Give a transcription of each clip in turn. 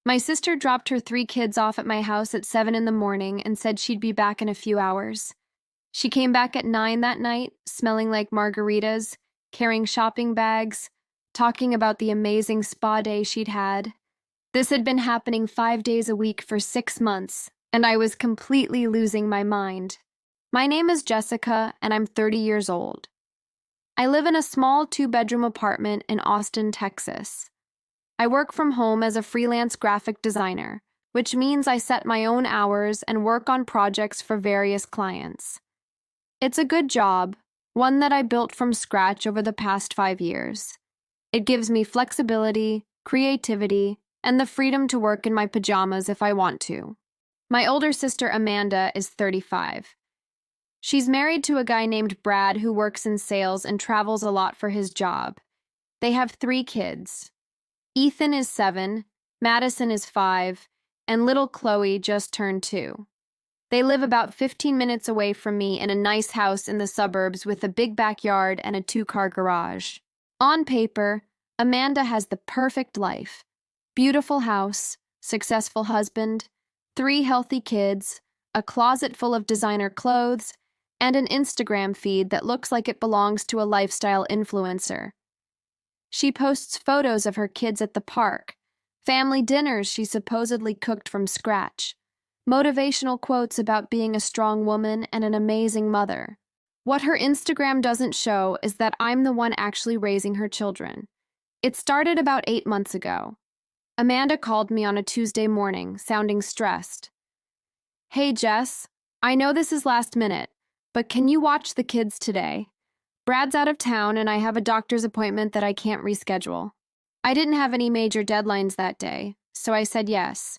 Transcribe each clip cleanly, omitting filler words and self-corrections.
My sister dropped her 3 kids off at my house at 7 in the morning and said she'd be back in a few hours. She came back at 9 that night, smelling like margaritas, carrying shopping bags, talking about the amazing spa day she'd had. This had been happening 5 days a week for 6 months, and I was completely losing my mind. My name is Jessica, and I'm 30 years old. I live in a small 2-bedroom apartment in Austin, Texas. I work from home as a freelance graphic designer, which means I set my own hours and work on projects for various clients. It's a good job, one that I built from scratch over the past 5 years. It gives me flexibility, creativity, and the freedom to work in my pajamas if I want to. My older sister Amanda is 35. She's married to a guy named Brad who works in sales and travels a lot for his job. They have 3 kids. Ethan is 7, Madison is 5, and little Chloe just turned 2. They live about 15 minutes away from me in a nice house in the suburbs with a big backyard and a 2-car garage. On paper, Amanda has the perfect life. Beautiful house, successful husband, 3 healthy kids, a closet full of designer clothes, and an Instagram feed that looks like it belongs to a lifestyle influencer. She posts photos of her kids at the park, family dinners she supposedly cooked from scratch, motivational quotes about being a strong woman and an amazing mother. What her Instagram doesn't show is that I'm the one actually raising her children. It started about 8 months ago. Amanda called me on a Tuesday morning, sounding stressed. "Hey, Jess, I know this is last minute, but can you watch the kids today? Brad's out of town and I have a doctor's appointment that I can't reschedule." I didn't have any major deadlines that day, so I said yes.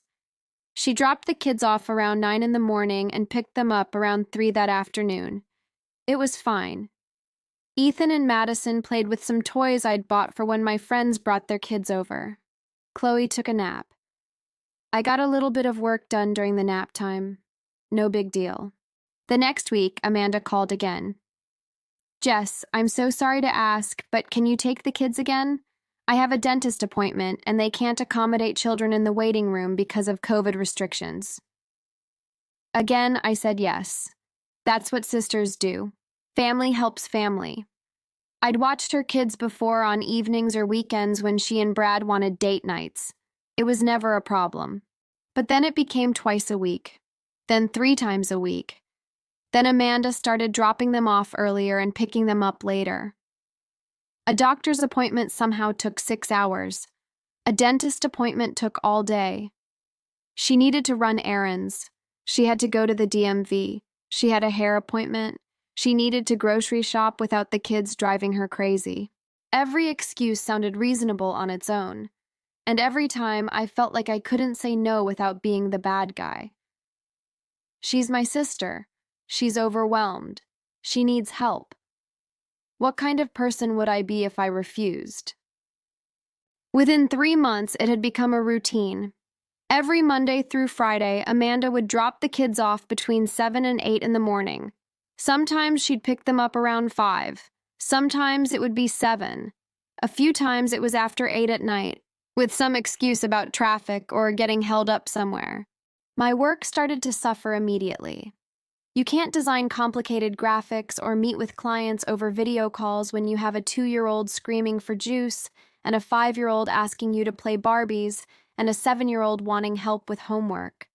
She dropped the kids off around 9 in the morning and picked them up around 3 that afternoon. It was fine. Ethan and Madison played with some toys I'd bought for when my friends brought their kids over. Chloe took a nap. I got a little bit of work done during the nap time. No big deal. The next week, Amanda called again. "Jess, I'm so sorry to ask, but can you take the kids again? I have a dentist appointment, and they can't accommodate children in the waiting room because of COVID restrictions." Again, I said yes. That's what sisters do. Family helps family. I'd watched her kids before on evenings or weekends when she and Brad wanted date nights. It was never a problem. But then it became twice a week, then 3 times a week. Then Amanda started dropping them off earlier and picking them up later. A doctor's appointment somehow took 6 hours. A dentist appointment took all day. She needed to run errands. She had to go to the DMV. She had a hair appointment. She needed to grocery shop without the kids driving her crazy. Every excuse sounded reasonable on its own, and every time I felt like I couldn't say no without being the bad guy. She's my sister. She's overwhelmed. She needs help. What kind of person would I be if I refused? Within 3 months, it had become a routine. Every Monday through Friday, Amanda would drop the kids off between 7 and 8 in the morning. Sometimes she'd pick them up around 5. Sometimes it would be 7. A few times it was after 8 at night, with some excuse about traffic or getting held up somewhere. My work started to suffer immediately. You can't design complicated graphics or meet with clients over video calls when you have a 2-year-old screaming for juice and a 5-year-old asking you to play Barbies and a 7-year-old wanting help with homework.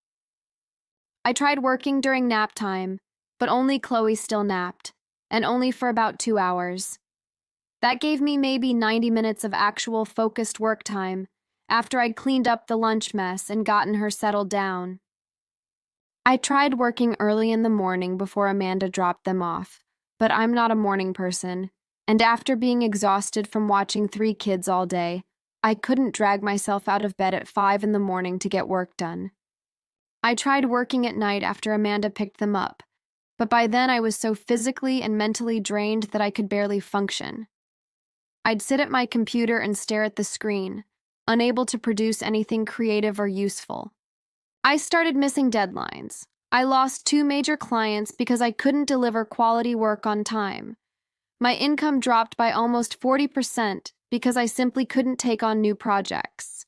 I tried working during nap time, but only Chloe still napped, and only for about 2 hours. That gave me maybe 90 minutes of actual focused work time after I'd cleaned up the lunch mess and gotten her settled down. I tried working early in the morning before Amanda dropped them off, but I'm not a morning person, and after being exhausted from watching 3 kids all day, I couldn't drag myself out of bed at 5 in the morning to get work done. I tried working at night after Amanda picked them up, but by then I was so physically and mentally drained that I could barely function. I'd sit at my computer and stare at the screen, unable to produce anything creative or useful. I started missing deadlines. I lost 2 major clients because I couldn't deliver quality work on time. My income dropped by almost 40% because I simply couldn't take on new projects.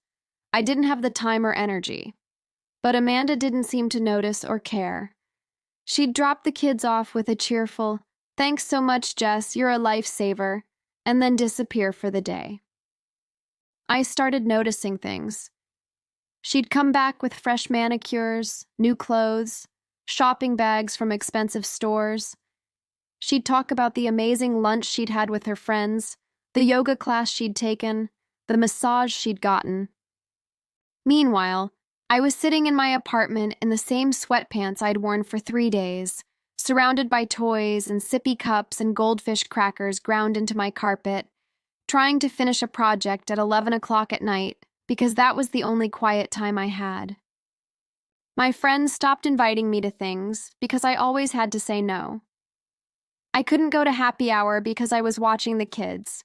I didn't have the time or energy. But Amanda didn't seem to notice or care. She'd drop the kids off with a cheerful, "Thanks so much, Jess, you're a lifesaver," and then disappear for the day. I started noticing things. She'd come back with fresh manicures, new clothes, shopping bags from expensive stores. She'd talk about the amazing lunch she'd had with her friends, the yoga class she'd taken, the massage she'd gotten. Meanwhile, I was sitting in my apartment in the same sweatpants I'd worn for 3 days, surrounded by toys and sippy cups and goldfish crackers ground into my carpet, trying to finish a project at 11 o'clock at night because that was the only quiet time I had. My friends stopped inviting me to things because I always had to say no. I couldn't go to happy hour because I was watching the kids.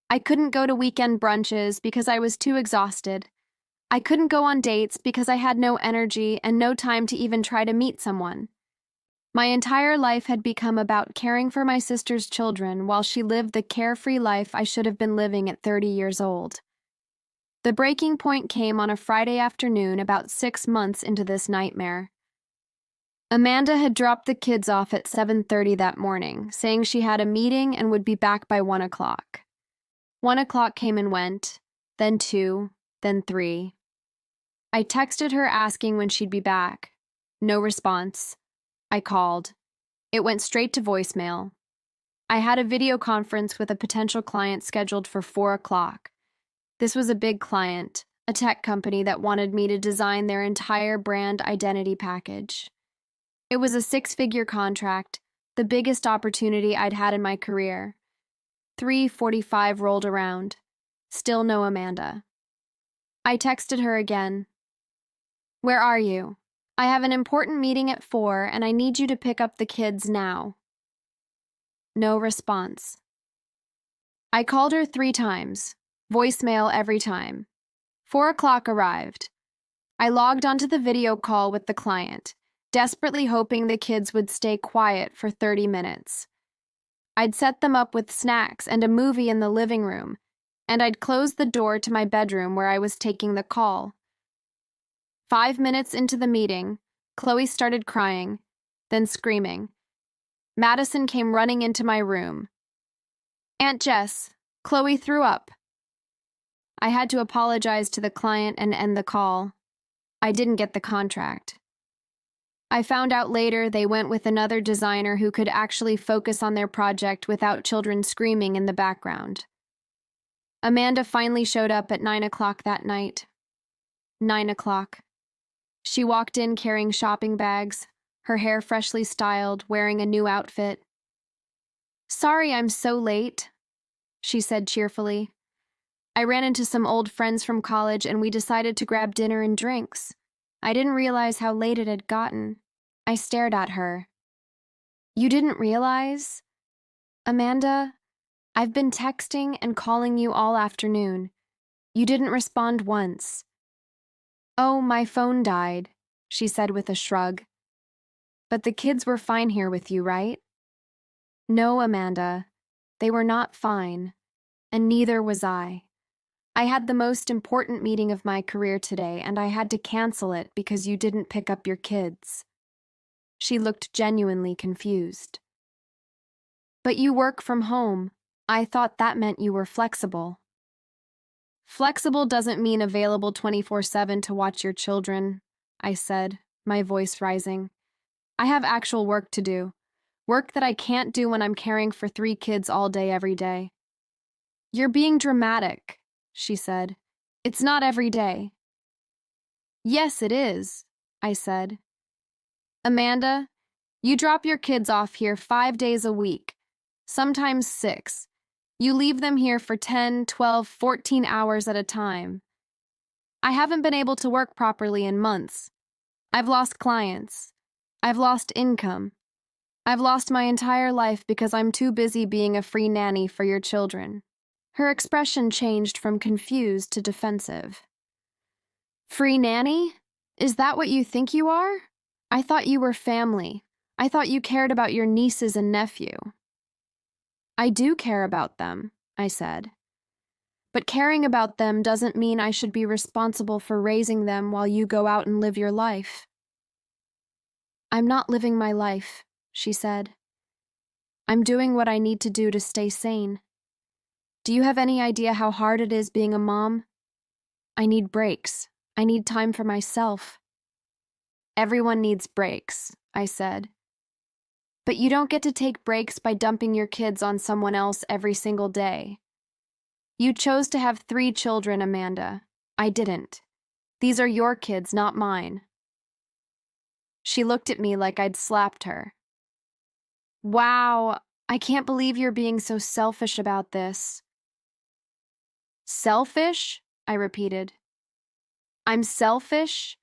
I couldn't go to weekend brunches because I was too exhausted. I couldn't go on dates because I had no energy and no time to even try to meet someone. My entire life had become about caring for my sister's children while she lived the carefree life I should have been living at 30 years old. The breaking point came on a Friday afternoon about 6 months into this nightmare. Amanda had dropped the kids off at 7:30 that morning, saying she had a meeting and would be back by 1 o'clock. 1 o'clock came and went, then 2, then 3. I texted her asking when she'd be back. No response. I called. It went straight to voicemail. I had a video conference with a potential client scheduled for 4 o'clock. This was a big client, a tech company that wanted me to design their entire brand identity package. It was a 6-figure contract, the biggest opportunity I'd had in my career. 3:45 rolled around. Still no Amanda. I texted her again. "Where are you? I have an important meeting at 4 and I need you to pick up the kids now." No response. I called her 3 times, voicemail every time. 4 o'clock arrived. I logged onto the video call with the client, desperately hoping the kids would stay quiet for 30 minutes. I'd set them up with snacks and a movie in the living room, and I'd close the door to my bedroom where I was taking the call. 5 minutes into the meeting, Chloe started crying, then screaming. Madison came running into my room. "Aunt Jess, Chloe threw up." I had to apologize to the client and end the call. I didn't get the contract. I found out later they went with another designer who could actually focus on their project without children screaming in the background. Amanda finally showed up at 9 o'clock that night. 9 o'clock. She walked in carrying shopping bags, her hair freshly styled, wearing a new outfit. "Sorry I'm so late," she said cheerfully. "I ran into some old friends from college and we decided to grab dinner and drinks. I didn't realize how late it had gotten." I stared at her. "You didn't realize? Amanda, I've been texting and calling you all afternoon. You didn't respond once." "Oh, my phone died," she said with a shrug. "But the kids were fine here with you, right?" "No, Amanda. They were not fine. And neither was I. I had the most important meeting of my career today, and I had to cancel it because you didn't pick up your kids." She looked genuinely confused. "But you work from home. I thought that meant you were flexible." "Flexible doesn't mean available 24/7 to watch your children," I said, my voice rising. "I have actual work to do. Work that I can't do when I'm caring for 3 kids all day every day." "You're being dramatic," she said. "It's not every day." "Yes, it is," I said. "Amanda, you drop your kids off here 5 days a week, sometimes 6. You leave them here for 10, 12, 14 hours at a time. I haven't been able to work properly in months. I've lost clients. I've lost income. I've lost my entire life because I'm too busy being a free nanny for your children." Her expression changed from confused to defensive. "Free nanny? Is that what you think you are? I thought you were family. I thought you cared about your nieces and nephew." "I do care about them," I said. But caring about them doesn't mean I should be responsible for raising them while you go out and live your life. I'm not living my life, she said. I'm doing what I need to do to stay sane. Do you have any idea how hard it is being a mom? I need breaks. I need time for myself. Everyone needs breaks, I said. But you don't get to take breaks by dumping your kids on someone else every single day. You chose to have 3 children, Amanda. I didn't. These are your kids, not mine. She looked at me like I'd slapped her. Wow, I can't believe you're being so selfish about this. Selfish? I repeated. I'm selfish?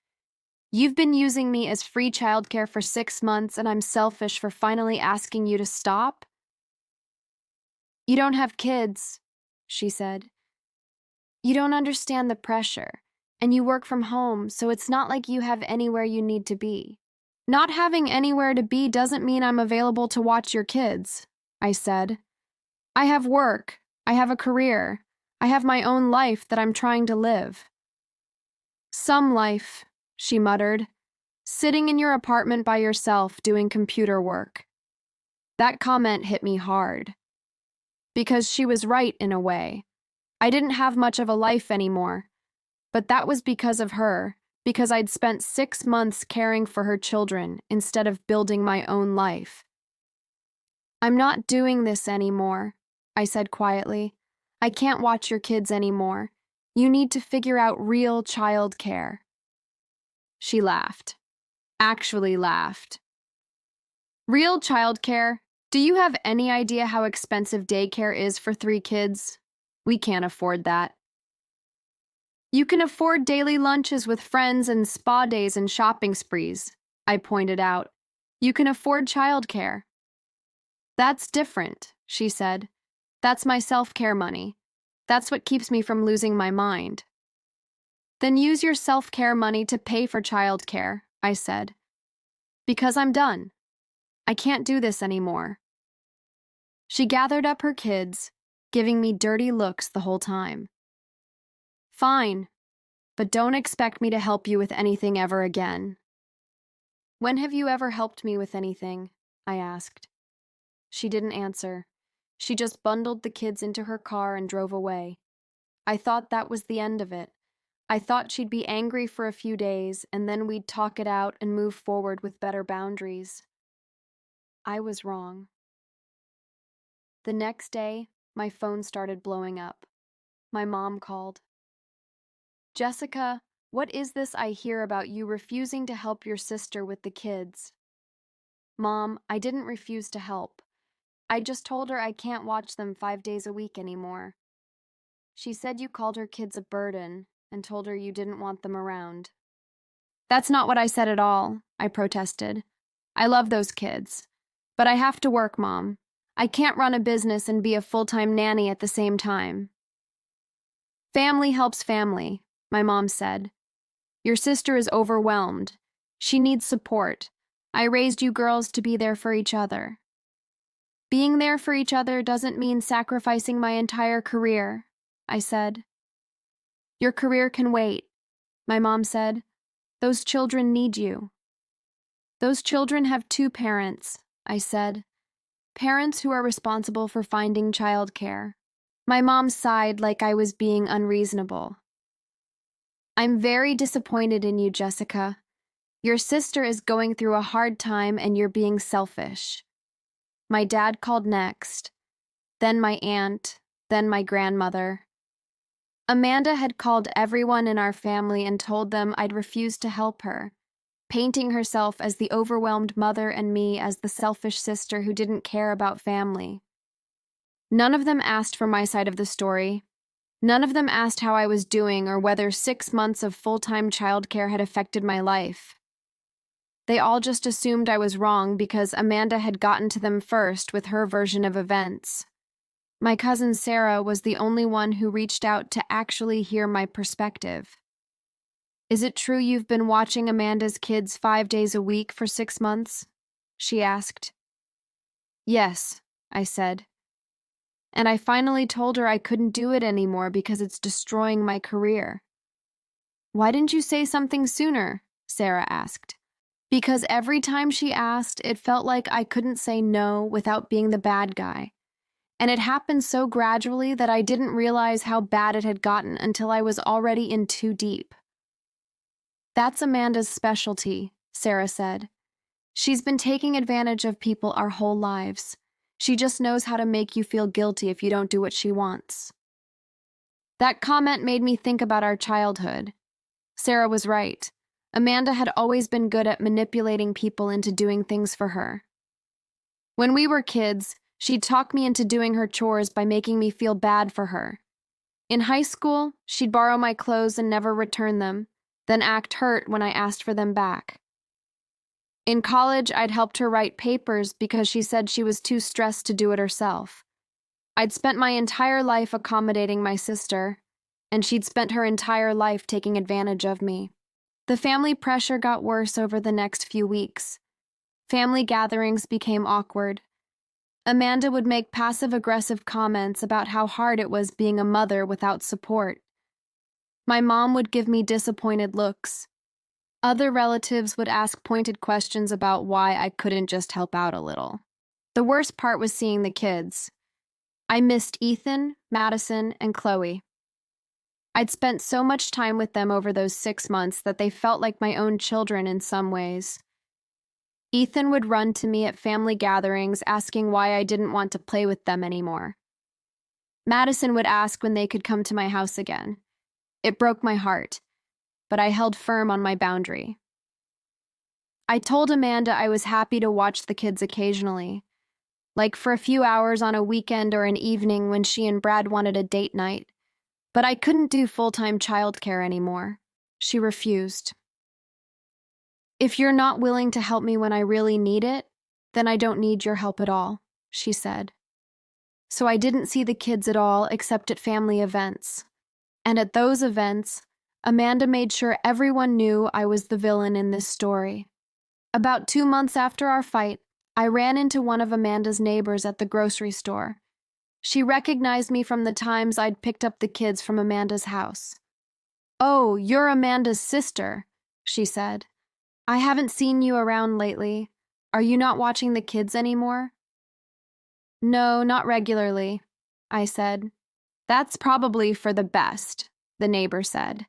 You've been using me as free childcare for 6 months, and I'm selfish for finally asking you to stop? You don't have kids, she said. You don't understand the pressure, and you work from home, so it's not like you have anywhere you need to be. Not having anywhere to be doesn't mean I'm available to watch your kids, I said. I have work. I have a career. I have my own life that I'm trying to live. Some life, she muttered, sitting in your apartment by yourself doing computer work. That comment hit me hard. Because she was right in a way. I didn't have much of a life anymore. But that was because of her, because I'd spent 6 months caring for her children instead of building my own life. I'm not doing this anymore, I said quietly. I can't watch your kids anymore. You need to figure out real childcare. She laughed. Actually laughed. Real childcare? Do you have any idea how expensive daycare is for 3 kids? We can't afford that. You can afford daily lunches with friends and spa days and shopping sprees, I pointed out. You can afford childcare. That's different, she said. That's my self-care money. That's what keeps me from losing my mind. Then use your self-care money to pay for childcare, I said. Because I'm done. I can't do this anymore. She gathered up her kids, giving me dirty looks the whole time. Fine, but don't expect me to help you with anything ever again. When have you ever helped me with anything? I asked. She didn't answer. She just bundled the kids into her car and drove away. I thought that was the end of it. I thought she'd be angry for a few days, and then we'd talk it out and move forward with better boundaries. I was wrong. The next day, my phone started blowing up. My mom called. Jessica, what is this I hear about you refusing to help your sister with the kids? Mom, I didn't refuse to help. I just told her I can't watch them 5 days a week anymore. She said you called her kids a burden and told her you didn't want them around. That's not what I said at all, I protested. I love those kids. But I have to work, Mom. I can't run a business and be a full-time nanny at the same time. Family helps family, my mom said. Your sister is overwhelmed. She needs support. I raised you girls to be there for each other. Being there for each other doesn't mean sacrificing my entire career, I said. Your career can wait, my mom said. Those children need you. Those children have 2 parents, I said. Parents who are responsible for finding childcare. My mom sighed like I was being unreasonable. I'm very disappointed in you, Jessica. Your sister is going through a hard time and you're being selfish. My dad called next, then my aunt, then my grandmother. Amanda had called everyone in our family and told them I'd refused to help her, painting herself as the overwhelmed mother and me as the selfish sister who didn't care about family. None of them asked for my side of the story. None of them asked how I was doing or whether 6 months of full-time childcare had affected my life. They all just assumed I was wrong because Amanda had gotten to them first with her version of events. My cousin Sarah was the only one who reached out to actually hear my perspective. Is it true you've been watching Amanda's kids 5 days a week for 6 months? She asked. Yes, I said. and I finally told her I couldn't do it anymore because it's destroying my career. "Why didn't you say something sooner?" Sarah asked. Because every time she asked, it felt like I couldn't say no without being the bad guy. And it happened so gradually that I didn't realize how bad it had gotten until I was already in too deep. "That's Amanda's specialty," Sarah said. "She's been taking advantage of people our whole lives. She just knows how to make you feel guilty if you don't do what she wants." That comment made me think about our childhood. Sarah was right. Amanda had always been good at manipulating people into doing things for her. When we were kids, she'd talk me into doing her chores by making me feel bad for her. In high school, she'd borrow my clothes and never return them, then act hurt when I asked for them back. In college, I'd helped her write papers because she said she was too stressed to do it herself. I'd spent my entire life accommodating my sister, and she'd spent her entire life taking advantage of me. The family pressure got worse over the next few weeks. Family gatherings became awkward. Amanda would make passive-aggressive comments about how hard it was being a mother without support. My mom would give me disappointed looks. Other relatives would ask pointed questions about why I couldn't just help out a little. The worst part was seeing the kids. I missed Ethan, Madison, and Chloe. I'd spent so much time with them over those 6 months that they felt like my own children in some ways. Ethan would run to me at family gatherings asking why I didn't want to play with them anymore. Madison would ask when they could come to my house again. It broke my heart, but I held firm on my boundary. I told Amanda I was happy to watch the kids occasionally, like for a few hours on a weekend or an evening when she and Brad wanted a date night. But I couldn't do full-time childcare anymore. She refused. "If you're not willing to help me when I really need it, then I don't need your help at all," she said. So I didn't see the kids at all except at family events. And at those events, Amanda made sure everyone knew I was the villain in this story. About 2 months after our fight, I ran into one of Amanda's neighbors at the grocery store. She recognized me from the times I'd picked up the kids from Amanda's house. "Oh, you're Amanda's sister," she said. "I haven't seen you around lately. Are you not watching the kids anymore?" "No, not regularly," I said. "That's probably for the best," the neighbor said.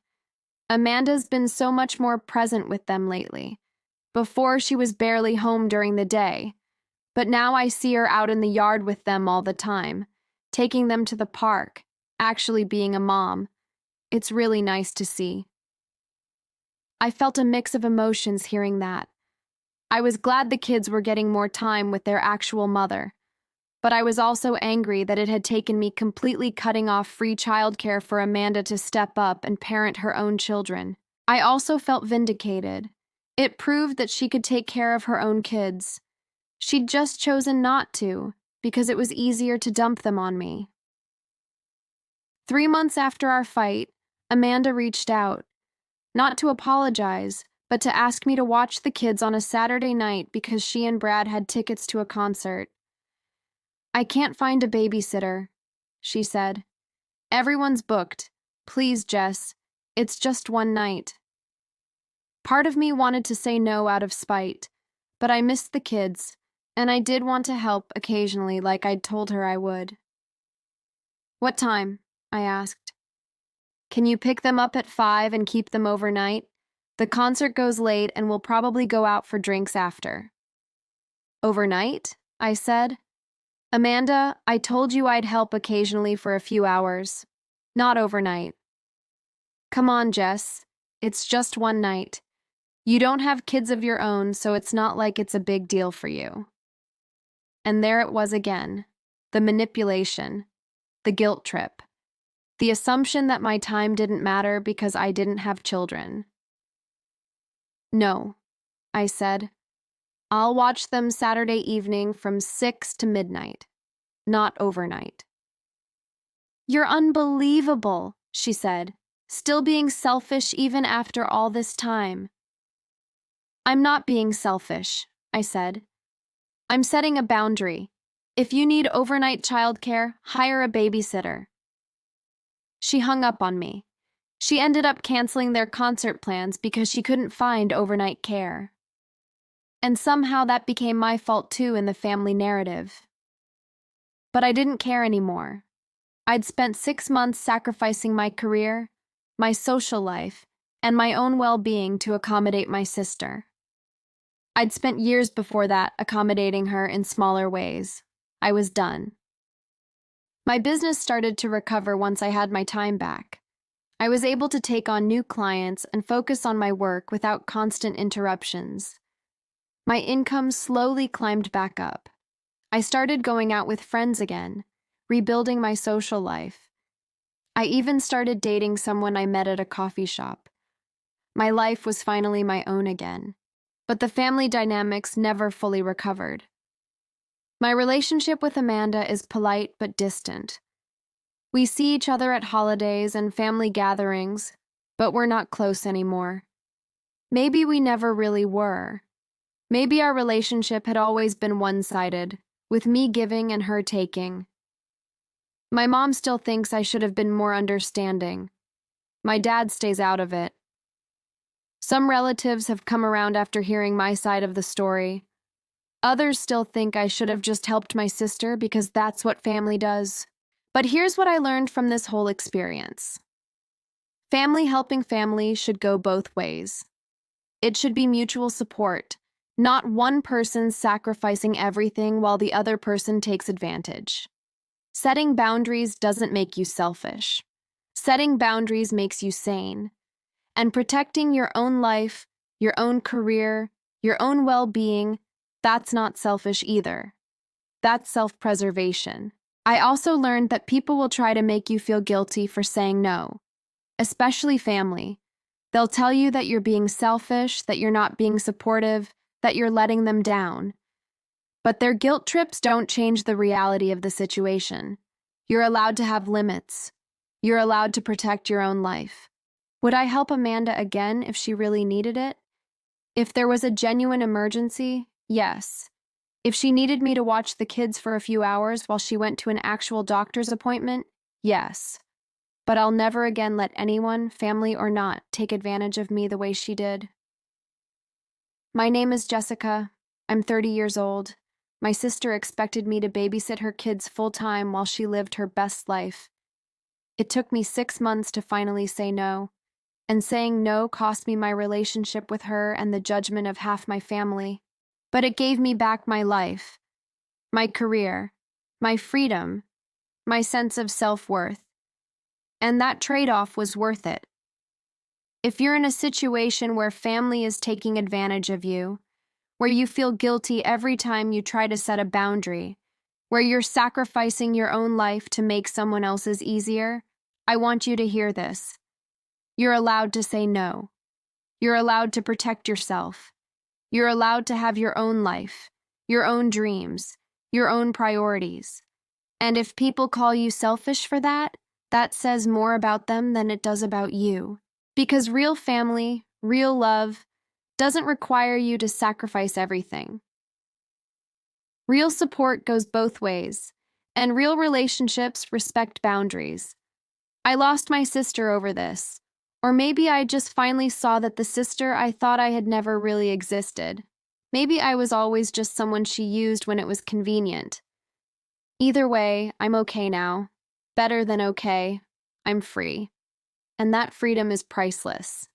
"Amanda's been so much more present with them lately. Before, she was barely home during the day, but now I see her out in the yard with them all the time, taking them to the park, actually being a mom. It's really nice to see." I felt a mix of emotions hearing that. I was glad the kids were getting more time with their actual mother, but I was also angry that it had taken me completely cutting off free childcare for Amanda to step up and parent her own children. I also felt vindicated. It proved that she could take care of her own kids. She'd just chosen not to, because it was easier to dump them on me. 3 months after our fight, Amanda reached out, not to apologize, but to ask me to watch the kids on a Saturday night because she and Brad had tickets to a concert. "I can't find a babysitter," she said. "Everyone's booked. Please, Jess. It's just one night." Part of me wanted to say no out of spite, but I missed the kids, and I did want to help occasionally like I'd told her I would. "What time?" I asked. "Can you pick them up at 5 and keep them overnight? The concert goes late and we'll probably go out for drinks after." "Overnight?" I said. "Amanda, I told you I'd help occasionally for a few hours. Not overnight." "Come on, Jess. It's just one night. You don't have kids of your own, so it's not like it's a big deal for you." And there it was again. The manipulation. The guilt trip. The assumption that my time didn't matter because I didn't have children. "No," I said. "I'll watch them Saturday evening from 6 to midnight. Not overnight." "You're unbelievable," she said, "still being selfish even after all this time." "I'm not being selfish," I said. "I'm setting a boundary. If you need overnight childcare, hire a babysitter. She hung up on me. She ended up canceling their concert plans because she couldn't find overnight care. And somehow that became my fault too in the family narrative. But I didn't care anymore. I'd spent 6 months sacrificing my career, my social life, and my own well-being to accommodate my sister. I'd spent years before that accommodating her in smaller ways. I was done. My business started to recover once I had my time back. I was able to take on new clients and focus on my work without constant interruptions. My income slowly climbed back up. I started going out with friends again, rebuilding my social life. I even started dating someone I met at a coffee shop. My life was finally my own again, but the family dynamics never fully recovered. My relationship with Amanda is polite but distant. We see each other at holidays and family gatherings, but we're not close anymore. Maybe we never really were. Maybe our relationship had always been one-sided, with me giving and her taking. My mom still thinks I should have been more understanding. My dad stays out of it. Some relatives have come around after hearing my side of the story. Others still think I should have just helped my sister because that's what family does. But here's what I learned from this whole experience. Family helping family should go both ways. It should be mutual support, not one person sacrificing everything while the other person takes advantage. Setting boundaries doesn't make you selfish. Setting boundaries makes you sane. And protecting your own life, your own career, your own well-being, that's not selfish either. That's self-preservation. I also learned that people will try to make you feel guilty for saying no, especially family. They'll tell you that you're being selfish, that you're not being supportive, that you're letting them down. But their guilt trips don't change the reality of the situation. You're allowed to have limits. You're allowed to protect your own life. Would I help Amanda again if she really needed it? If there was a genuine emergency, yes. If she needed me to watch the kids for a few hours while she went to an actual doctor's appointment, yes. But I'll never again let anyone, family or not, take advantage of me the way she did. My name is Jessica. I'm 30 years old. My sister expected me to babysit her kids full-time while she lived her best life. It took me 6 months to finally say no, and saying no cost me my relationship with her and the judgment of half my family. But it gave me back my life, my career, my freedom, my sense of self-worth. And that trade-off was worth it. If you're in a situation where family is taking advantage of you, where you feel guilty every time you try to set a boundary, where you're sacrificing your own life to make someone else's easier, I want you to hear this. You're allowed to say no. You're allowed to protect yourself. You're allowed to have your own life, your own dreams, your own priorities. And if people call you selfish for that, that says more about them than it does about you. Because real family, real love, doesn't require you to sacrifice everything. Real support goes both ways, and real relationships respect boundaries. I lost my sister over this. Or maybe I just finally saw that the sister I thought I had never really existed. Maybe I was always just someone she used when it was convenient. Either way, I'm okay now. Better than okay. I'm free. And that freedom is priceless.